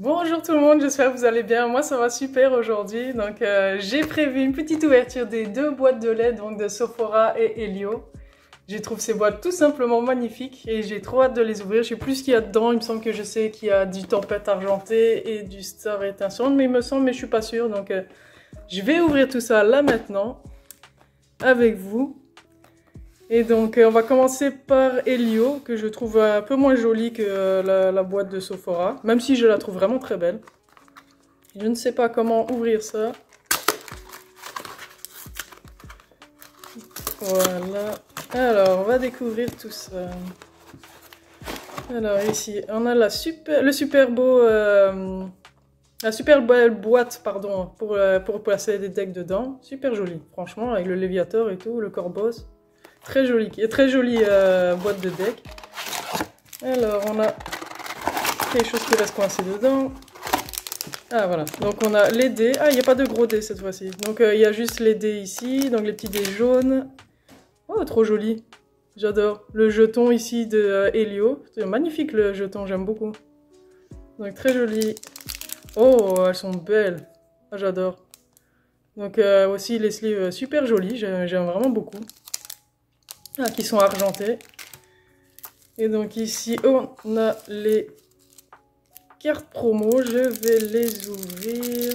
Bonjour tout le monde, j'espère que vous allez bien. Moi ça va super aujourd'hui. Donc j'ai prévu une petite ouverture des deux boîtes de lait donc de Sephora et Elio. Je trouve ces boîtes tout simplement magnifiques et j'ai trop hâte de les ouvrir. Je sais plus ce qu'il y a dedans. Il me semble que je sais qu'il y a du tempête argenté et du star étincelante, mais il me semble, mais je suis pas sûre. Donc je vais ouvrir tout ça là maintenant avec vous. Et donc on va commencer par Elio, que je trouve un peu moins jolie que la boîte de Sephora, même si je la trouve vraiment très belle. Je ne sais pas comment ouvrir ça. Voilà. Alors, on va découvrir tout ça. Alors ici, on a la super belle boîte, pardon, pour placer des decks dedans. Super jolie, franchement, avec le Léviator et tout, le Corboss. Très jolie boîte de deck. Alors, on a quelque chose qui reste coincé dedans. Ah voilà, donc on a les dés. Ah, il n'y a pas de gros dés cette fois-ci. Donc il y a juste les dés ici, donc les petits dés jaunes. Oh, trop joli. J'adore. Le jeton ici de Elio. C'est magnifique le jeton, j'aime beaucoup. Donc très joli. Oh, elles sont belles. Ah, j'adore. Donc aussi les sleeves super jolis, j'aime vraiment beaucoup. Ah, qui sont argentés. Et donc ici, on a les cartes promo. Je vais les ouvrir.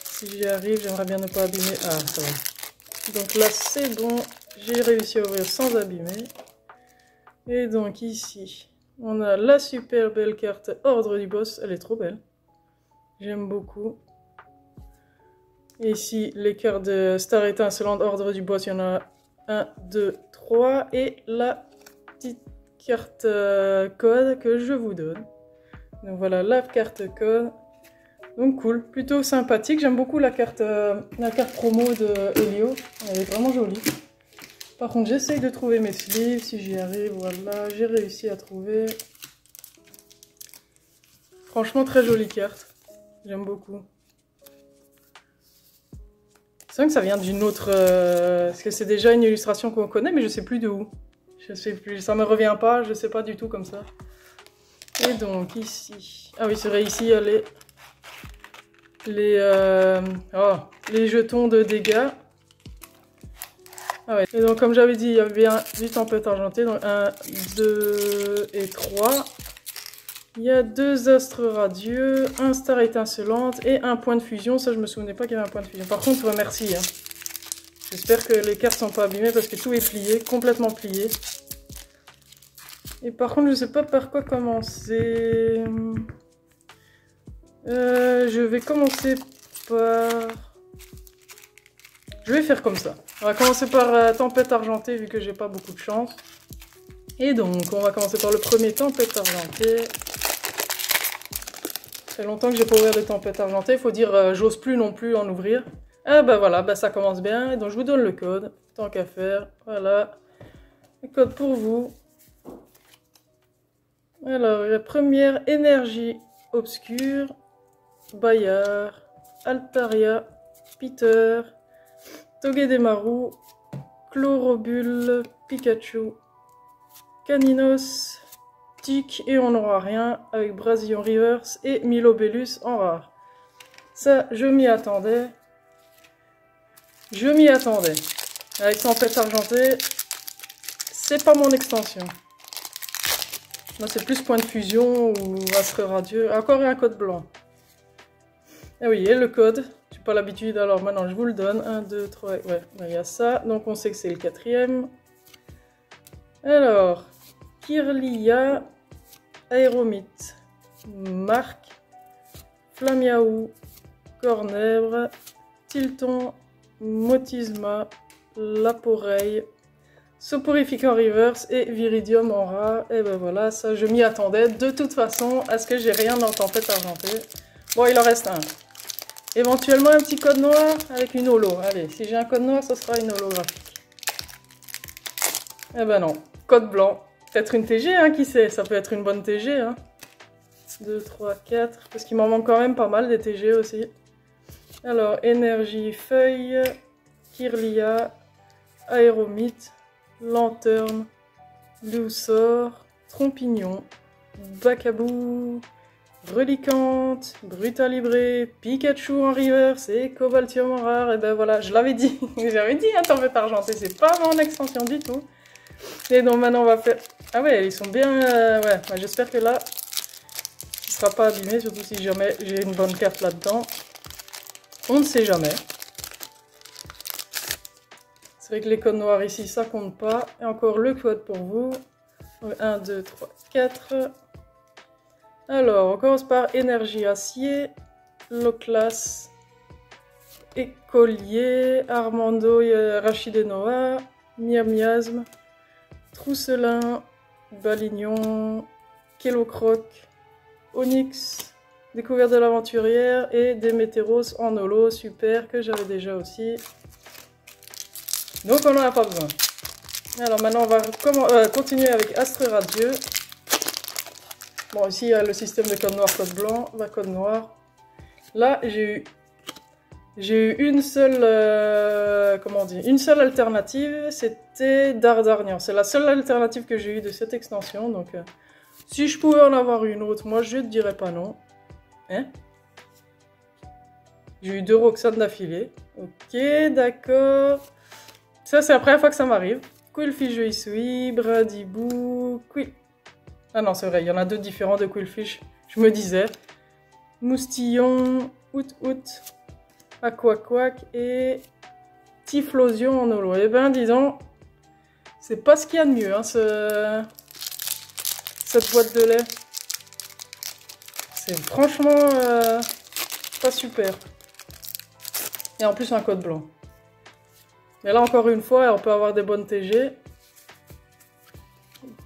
Si j'y arrive, j'aimerais bien ne pas abîmer. Ah, ça va. Donc là, c'est bon. J'ai réussi à ouvrir sans abîmer. Et donc ici, on a la super belle carte Ordre du Boss. Elle est trop belle. J'aime beaucoup. Et ici, les cartes de Star étincelante Ordre du Boss. Il y en a 1, 2, 3. Et la petite carte code que je vous donne. Donc voilà, la carte code. Donc cool, plutôt sympathique. J'aime beaucoup la carte promo de Elio. Elle est vraiment jolie. Par contre, j'essaye de trouver mes sleeves. Si j'y arrive, voilà, j'ai réussi à trouver. Franchement, très jolie carte. J'aime beaucoup. C'est vrai que ça vient d'une autre... parce que c'est déjà une illustration qu'on connaît, mais je sais plus de où. Je sais plus, ça me revient pas, je sais pas du tout comme ça. Et donc, ici... Ah oui, c'est vrai, ici, il y a les jetons de dégâts. Ah ouais. Et donc comme j'avais dit, il y avait bien du tempête argenté, donc 1, 2 et 3. Il y a 2 astres radieux, un star étincelante et un point de fusion. Ça, je me souvenais pas qu'il y avait un point de fusion. Par contre, merci. Hein. J'espère que les cartes sont pas abîmées parce que tout est plié, complètement plié. Et par contre, je sais pas par quoi commencer. Je vais commencer par... Je vais faire comme ça. On va commencer par tempête argentée vu que j'ai pas beaucoup de chance. Et donc, on va commencer par le premier tempête argentée. Ça fait longtemps que j'ai pas ouvert de tempête argentée. Il faut dire, j'ose plus non plus en ouvrir. Ah bah voilà, bah ça commence bien. Et donc, je vous donne le code. Tant qu'à faire. Voilà. Le code pour vous. Alors, la première énergie obscure. Bayard. Altaria. Peter. Togedemaru, Chlorobule, Pikachu, Caninos, Tic et on n'aura rien avec Brasillon Reverse et Milobellus en rare. Ça, je m'y attendais. Je m'y attendais. Avec Tempête Argentée, c'est pas mon extension. Moi, c'est plus Point de Fusion ou Astre Radieux. Encore un code blanc. Ah oui, et le code. J'ai pas l'habitude, alors maintenant je vous le donne. 1, 2, 3, ouais, il y a ça. Donc on sait que c'est le 4e. Alors, Kirlia, Aéromite, Marc, Flamiaou, Cornèbre, Tilton, Motisma, Laporeille, Soporifique en reverse et Viridium en rare. Et ben voilà, ça je m'y attendais de toute façon à ce que j'ai rien dans Tempête Argentée. Bon, il en reste un. Éventuellement un petit code noir avec une holo. Allez, si j'ai un code noir, ce sera une holographique. Eh ben non, code blanc. Peut-être une TG, hein, qui sait. Ça peut être une bonne TG. Hein. 2, 3, 4. Parce qu'il m'en manque quand même pas mal des TG aussi. Alors, énergie, feuille, Kirlia, Aéromite, Lanterne, Luxor, Trompignon, Bacabou, Relicante, Brutalibré, Pikachu en reverse et Cobaltium en rare. Et ben voilà, je l'avais dit, j'avais dit, hein, Tempête Argentée, c'est pas mon extension du tout. Et donc maintenant on va faire... Ah ouais, ils sont bien... ouais, bah, j'espère que là, il sera pas abîmé, surtout si jamais j'ai une bonne carte là-dedans. On ne sait jamais. C'est vrai que les codes noirs ici, ça compte pas. Et encore le code pour vous. 1, 2, 3, 4. Alors, on commence par Énergie Acier, Loclas, Écolier, Armando, Rachid et Noah, Miam Miasme, Trousselin, Balignon, Kellocroc, Onyx, Découverte de l'Aventurière et Démétéros en holo, super, que j'avais déjà aussi. Donc on n'en a pas besoin. Alors maintenant on va continuer avec Astre Radieux. Bon, ici il y a le système de code noir, code blanc, code noir. Là j'ai eu une seule, comment on dit, une seule alternative, c'était Dardarnian. C'est la seule alternative que j'ai eue de cette extension, donc si je pouvais en avoir une autre, moi je ne dirais pas non. Hein? J'ai eu 2 Roxane d'affilée. Ok, d'accord. Ça c'est la première fois que ça m'arrive. Quillfish Joysoui, Bradibou, Ah non, c'est vrai, il y en a 2 différents de Quillfish. Je me disais. Moustillon, Out, Aquaquac et Typhlosion en holo. Eh ben, disons, c'est pas ce qu'il y a de mieux, hein, cette boîte de lait. C'est franchement pas super. Et en plus, un code blanc. Mais là, encore une fois, on peut avoir des bonnes TG.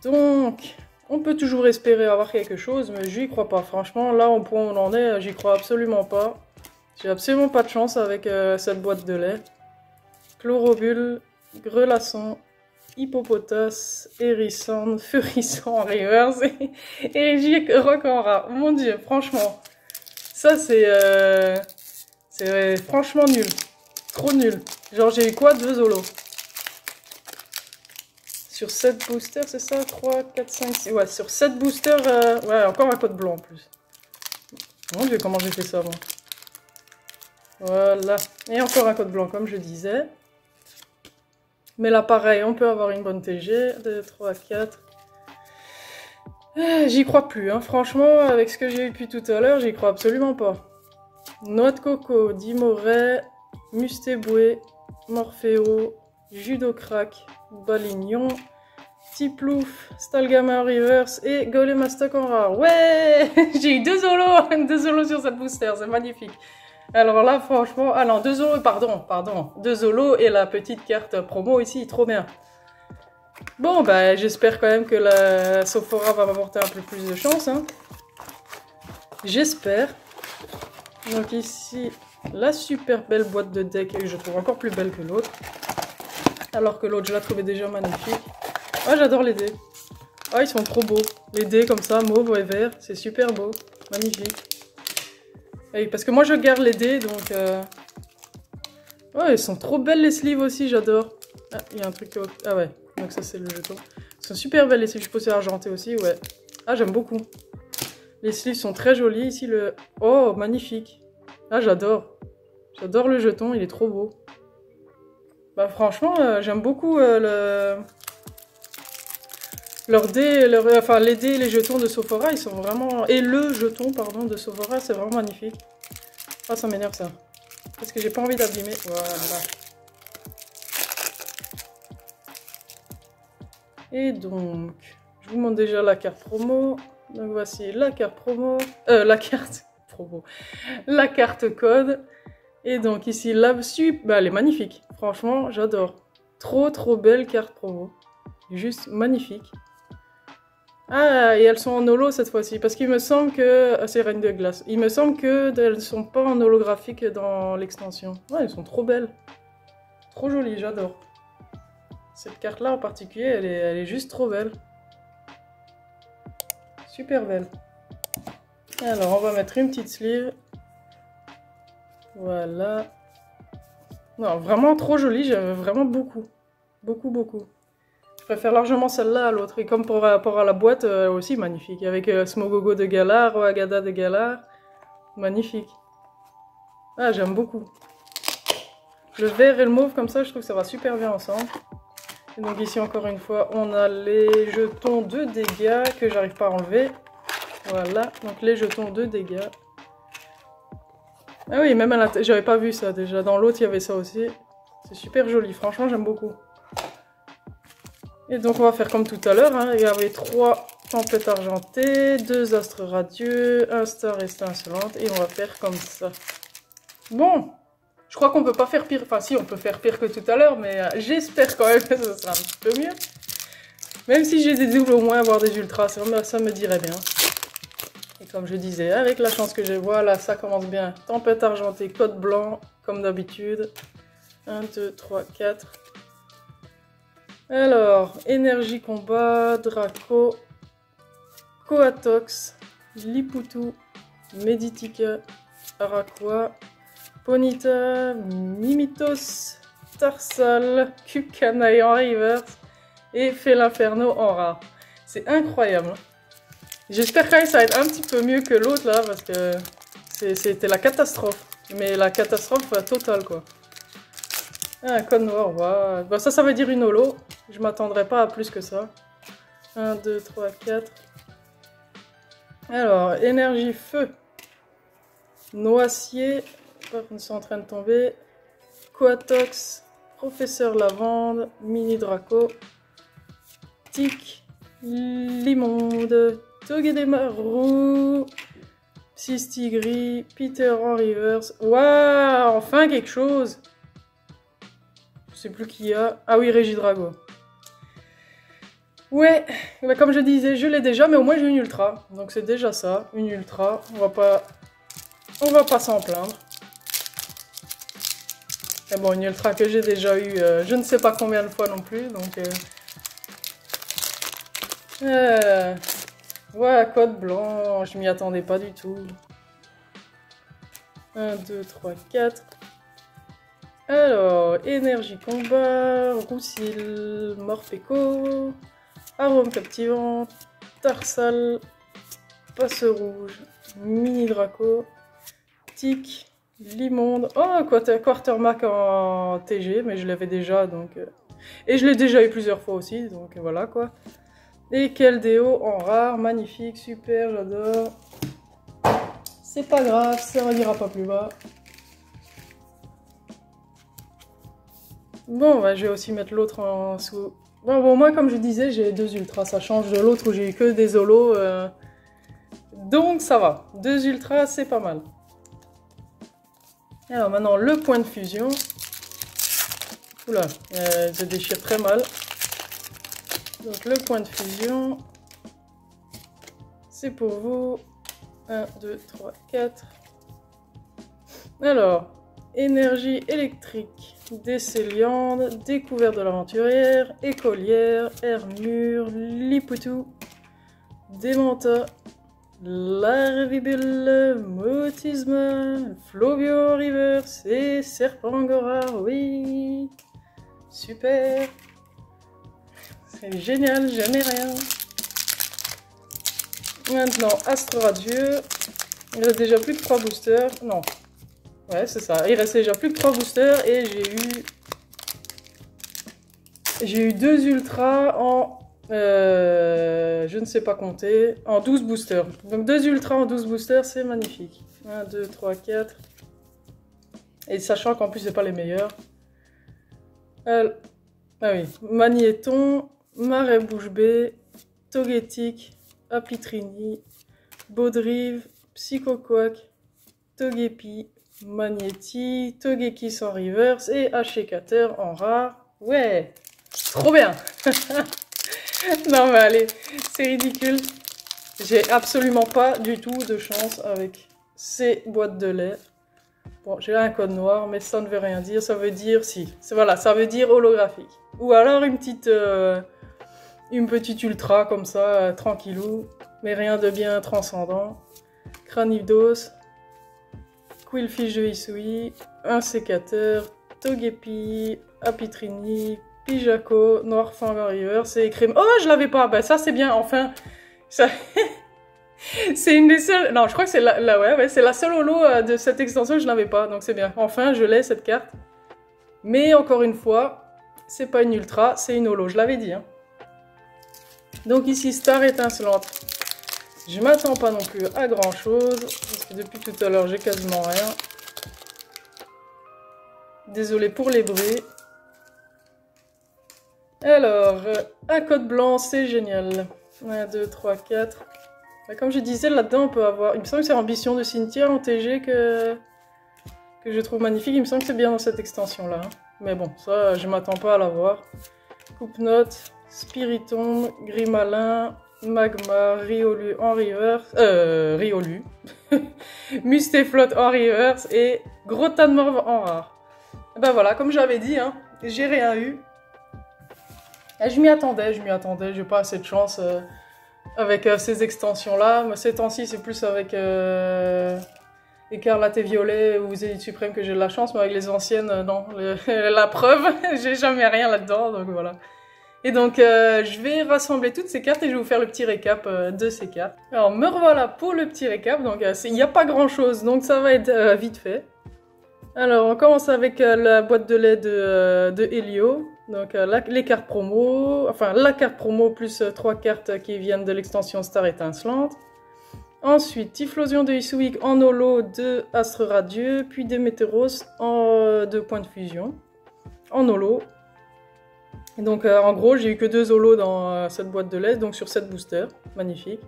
Donc, on peut toujours espérer avoir quelque chose, mais j'y crois pas. Franchement, là, au point où on en est, j'y crois absolument pas. J'ai absolument pas de chance avec cette boîte de lait. Chlorobule, Grelasson, Hippopotas, Hérisson, Furisson en reverse et J-Rock en rare. Mon dieu, franchement, ça c'est franchement nul. Trop nul. Genre j'ai eu quoi? 2 zolos. Sur 7 boosters, c'est ça? 3, 4, 5, 6. Ouais, sur 7 boosters, ouais, encore un code blanc en plus. Mon dieu, comment j'ai fait ça, moi. Voilà. Et encore un code blanc, comme je disais. Mais là, pareil, on peut avoir une bonne TG. 2, 3, 4. J'y crois plus, hein. Franchement, avec ce que j'ai eu depuis tout à l'heure, j'y crois absolument pas. Noix de coco, Dimoret, Mustéboué, Morpheo, Judocrack, Balignon, Tiplouf, Stalgama Reverse et Golemastoc en rare. Ouais. J'ai eu 2 zolos, 2 zolos sur cette booster, c'est magnifique. Alors là, franchement... Ah non, 2 zolos, pardon. 2 zolos et la petite carte promo ici, trop bien. Bon, bah, j'espère quand même que la Sophora va m'apporter un peu plus de chance. Hein. J'espère. Donc ici, la super belle boîte de deck que je trouve encore plus belle que l'autre. Alors que l'autre, je la trouvais déjà magnifique. Ah, j'adore les dés. Ah, ils sont trop beaux. Les dés comme ça, mauve et vert, c'est super beau. Magnifique. Et parce que moi, je garde les dés, donc... Ouais, ils sont trop belles les sleeves aussi, j'adore. Ah, il y a un truc... Ah ouais, donc ça, c'est le jeton. Ils sont super belles les sleeves, je peux c'est argenté aussi, ouais. Ah, j'aime beaucoup. Les sleeves sont très jolis. Ici, le... Oh, magnifique. Ah, j'adore. J'adore le jeton, il est trop beau. Bah franchement, j'aime beaucoup leurs dés, enfin les dés et les jetons de Sophora, ils sont vraiment... Et le jeton, pardon, de Sophora, c'est vraiment magnifique. Ah, ça m'énerve ça. Parce que j'ai pas envie d'abîmer. Voilà. Et donc, je vous montre déjà la carte promo. Donc voici la carte promo. La carte promo. La carte code. Et donc ici, là-dessus, bah, elle est magnifique. Franchement, j'adore. Trop belle carte promo. Juste magnifique. Ah, et elles sont en holo cette fois-ci. Parce qu'il me semble que... Ah, c'est Reine de Glace. Il me semble qu'elles ne sont pas en holographique dans l'extension. Ouais, elles sont trop belles. Trop jolies, j'adore. Cette carte-là en particulier, elle est juste trop belle. Super belle. Alors, on va mettre une petite sleeve. Voilà. Non, vraiment trop jolie, j'aime vraiment beaucoup. Beaucoup. préfère largement celle-là à l'autre. Et comme par rapport à la boîte, aussi magnifique. Avec Smogogo de Galar, Oagada de Galar. Magnifique. Ah, j'aime beaucoup. Le vert et le mauve, comme ça, je trouve que ça va super bien ensemble. Et donc ici, encore une fois, on a les jetons de dégâts que j'arrive pas à enlever. Voilà, donc les jetons de dégâts. Ah oui, même à l'intérieur, j'avais pas vu ça déjà. Dans l'autre, il y avait ça aussi. C'est super joli, franchement, j'aime beaucoup. Et donc, on va faire comme tout à l'heure. Hein. Il y avait 3 tempêtes argentées, 2 astres radieux, 1 star étincelante. Et on va faire comme ça. Bon, je crois qu'on peut pas faire pire. Enfin, si, on peut faire pire que tout à l'heure, mais j'espère quand même que ça sera un petit peu mieux. Même si j'ai des doubles, au moins avoir des ultras, ça me dirait bien. Et comme je disais, avec la chance que j'ai, voilà, ça commence bien. Tempête argentée, code blanc, comme d'habitude. 1, 2, 3, 4. Alors, énergie combat, Draco, Coatox, Liputu, Meditica, Araqua, Ponyta, Mimitos, Tarsal, Kukanai en reverse et Félinferno en rare. C'est incroyable. J'espère quand même que ça va être un petit peu mieux que l'autre là parce que c'était la catastrophe. Mais la catastrophe totale quoi. Un code noir, wow. Bon, ça veut dire une holo. Je m'attendrai pas à plus que ça. 1, 2, 3, 4. Alors, énergie feu. Noisier. Ils sont en train de tomber. Coatox. Professeur Lavande. Mini Draco. Tic. Limonde. Togedemaru. Psystigris. Peter en reverse. Waouh, enfin quelque chose. Je sais plus qui y a. Ah oui, Régidrago. Ouais, bah comme je disais, je l'ai déjà, mais au moins j'ai une ultra. Donc c'est déjà ça, une ultra. On va pas s'en plaindre. Mais bon, une ultra que j'ai déjà eu, je ne sais pas combien de fois non plus, donc... Ouais, code blanc, je m'y attendais pas du tout. 1, 2, 3, 4... Alors, énergie combat, Roussil, Morpeko, arôme captivant, Tarsal, passe rouge, mini Draco, Tic, Limonde, oh, Quartermark en TG, mais je l'avais déjà, donc... Et je l'ai déjà eu plusieurs fois aussi, donc voilà quoi. Et Keldeo en rare, magnifique, super, j'adore. C'est pas grave, ça n'ira pas plus bas. Bon, bah, je vais aussi mettre l'autre en sous. Bon, moi, comme je disais, j'ai 2 ultras. Ça change de l'autre où j'ai eu que des holos. Donc, ça va. 2 ultras, c'est pas mal. Alors, maintenant, le point de fusion. Oula, je déchire très mal. Donc, le point de fusion. C'est pour vous. 1, 2, 3, 4. Alors, énergie électrique. Décéliande, découverte de l'aventurière, écolière, Hermure, Liputu, Démenta, Larvibule, Motisma, Flovio Reverse et Serpangora, oui, super, c'est génial, j'aime rien. Maintenant, Astre Radieux, il reste déjà plus que 3 boosters, non. Ouais, c'est ça. Il reste déjà plus que 3 boosters et j'ai eu 2 ultras en... je ne sais pas compter. En 12 boosters. Donc 2 ultras en 12 boosters, c'est magnifique. 1, 2, 3, 4. Et sachant qu'en plus, c'est pas les meilleurs. Ah oui. Magnéton, Marais Bouche Bée, Togetic, Apitrini, Baudrive, Psychoquack, Togepi, Magnéti, Togekiss en reverse et Hashekater en rare. Ouais, trop bien. Non mais allez, c'est ridicule. J'ai absolument pas du tout de chance avec ces boîtes de lait. Bon, j'ai un code noir, mais ça ne veut rien dire. Ça veut dire si. Voilà, ça veut dire holographique. Ou alors une petite ultra comme ça, tranquillou, mais rien de bien transcendant. Cranidos. Quillfish de Hisui, un sécateur, Togepi, Apitrini, Pijaco, Noir Fang River, c'est crème. Oh, je l'avais pas. Ben ça c'est bien. Enfin, ça. C'est une des seules. Non, je crois que c'est ouais, c'est la seule holo de cette extension que je n'avais pas. Donc c'est bien. Enfin, je l'ai cette carte. Mais encore une fois, c'est pas une ultra, c'est une holo. Je l'avais dit. Hein. Donc ici, Star étincelante. Je m'attends pas non plus à grand chose. Parce que depuis tout à l'heure, j'ai quasiment rien. Désolé pour les bruits. Alors, un code blanc, c'est génial. 1, 2, 3, 4. Comme je disais, là-dedans, on peut avoir... Il me semble que c'est Ambition de Cynthia en TG que je trouve magnifique. Il me semble que c'est bien dans cette extension-là. Hein. Mais bon, ça, je m'attends pas à l'avoir. Coupe-note, Spiritomb, Grimalin, Magma, Riolu en reverse... Riolu. Mustéflotte en reverse et Gros tas de morve en rare. Et ben voilà, comme j'avais dit, hein, j'ai rien eu. Et je m'y attendais, j'ai pas assez de chance avec ces extensions-là. Ces temps-ci, c'est plus avec Écarlate et Violet ou Zénith Suprême que j'ai de la chance, mais avec les anciennes, non. La preuve, j'ai jamais rien là-dedans, donc voilà. Et donc, je vais rassembler toutes ces cartes et je vais vous faire le petit récap de ces cartes. Alors, me revoilà pour le petit récap, donc il n'y a pas grand-chose, donc ça va être vite fait. Alors, on commence avec la boîte de lait de Helio. Donc, les cartes promo, enfin la carte promo plus 3 cartes qui viennent de l'extension Star étincelante. Ensuite, Typhlosion de Hisuic en holo de Astre Radieux, puis Démétéros en 2 points de fusion, en holo. Et donc, en gros, j'ai eu que 2 holos dans cette boîte de lait, donc sur 7 boosters. Magnifique.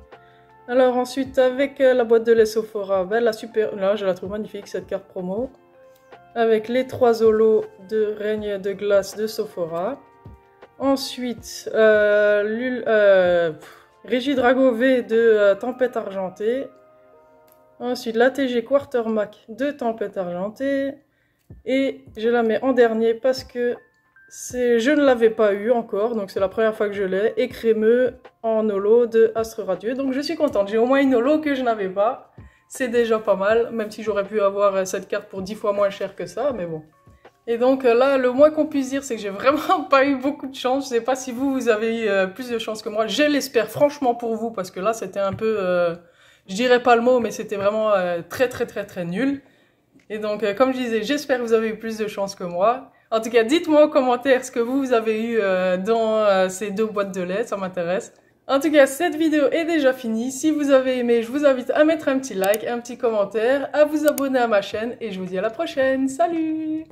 Alors, ensuite, avec la boîte de lait Sophora, ben, la super. Là, je la trouve magnifique cette carte promo. Avec les 3 holos de Règne de Glace de Sophora. Ensuite, Régidrago V de Tempête Argentée. Ensuite, la TG Quartermac de Tempête Argentée. Et je la mets en dernier parce que je ne l'avais pas eu encore. Donc c'est la première fois que je l'ai. Et Crémeux en holo de Astre Radieux. Donc je suis contente. J'ai au moins une holo que je n'avais pas. C'est déjà pas mal, même si j'aurais pu avoir cette carte pour 10 fois moins cher que ça, mais bon. Et donc là, le moins qu'on puisse dire, c'est que j'ai vraiment pas eu beaucoup de chance. Je sais pas si vous avez eu plus de chance que moi. Je l'espère franchement pour vous, parce que là, c'était un peu... je dirais pas le mot, mais c'était vraiment très nul. Et donc, comme je disais, j'espère que vous avez eu plus de chance que moi. En tout cas, dites-moi en commentaire ce que vous avez eu dans ces 2 boîtes de lait, ça m'intéresse. En tout cas, cette vidéo est déjà finie. Si vous avez aimé, je vous invite à mettre un petit like, un petit commentaire, à vous abonner à ma chaîne et je vous dis à la prochaine. Salut!